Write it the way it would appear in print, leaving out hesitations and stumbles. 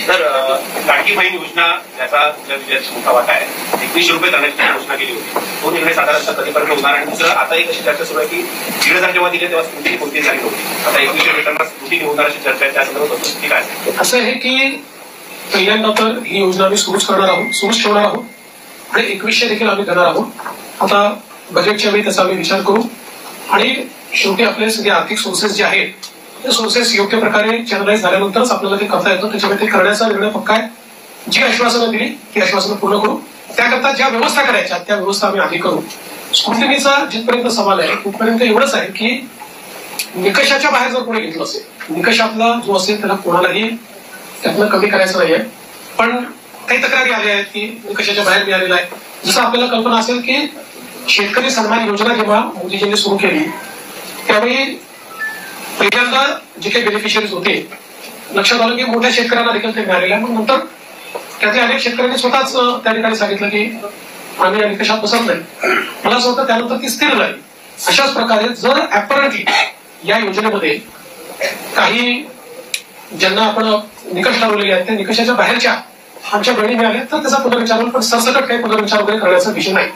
तर लाडकी बहीण योजना याचा मोठा वाटा आहे. 2100 रुपये करण्याची घोषणा केली होती. तो निर्णय साधारणतः कधीपर्यंत होणार? आणि दुसरं आता एक अशी चर्चा सुरू आहे की 1,500 जेव्हा दिले तेव्हा स्मृती कोणती झाली होती, आता 2100 रुपयांना स्मृती होणार अशी चर्चा आहे. त्या संदर्भात वस्तुस्थिती काय असं आहे की पहिल्यांदा तर ही योजना आम्ही सुरूच ठेवणार आहोत आणि 2100 देखील आम्ही करणार आहोत. आता बजेटच्या वेळी त्याचा आम्ही विचार करू आणि शेवटी आपले सगळे आर्थिक सोर्सेस जे आहेत ते सोर्सेस योग्य प्रकारे चॅनलाइज झाल्यानंतरच आपल्याला ते करता येतं. त्याच्यामुळे ते करण्याचा निर्णय पक्का आहे. जी आश्वासनं दिली ती आश्वासनं पूर्ण करू. त्याकरता ज्या व्यवस्था करायच्या त्या व्यवस्था आम्ही आधी करू. स्क्रुटिनीचा जिथपर्यंत सवाल आहे तिथपर्यंत एवढंच आहे की निकषाच्या बाहेर जर कोणी घेतलं असेल, निकषातला जो असेल त्याला कोणालाही त्यातनं कमी करायचं नाहीये. पण काही तक्रारी आल्या आहेत की निकषाच्या बाहेर मिळालेला आहे. जसं आपल्याला कल्पना असेल की शेतकरी सन्मान योजना जेव्हा मोदीजींनी सुरू केली त्यावेळी पहिल्यांदा जे काही बेनिफिशियरीज होते लक्षात आलं की मोठ्या शेतकऱ्यांना देखील ते मिळालेलं आहे. मग नंतर त्यातल्या अनेक शेतकऱ्यांनी स्वतःच त्या ठिकाणी सांगितलं की आम्ही या निकषात बसत नाही. मला असं वाटतं त्यानंतर ती स्थिर झाली. अशाच प्रकारे जर ऍपरंटली या योजनेमध्ये काही ज्यांना आपण निकष लावलेले आहेत त्या निकषाच्या बाहेरच्या आमच्या बहिणी मिळाल्या तर त्याचा पुनर्विचार होईल. पण सरसकट काही पुनर्विचार वगैरे करण्याचा विषय नाही.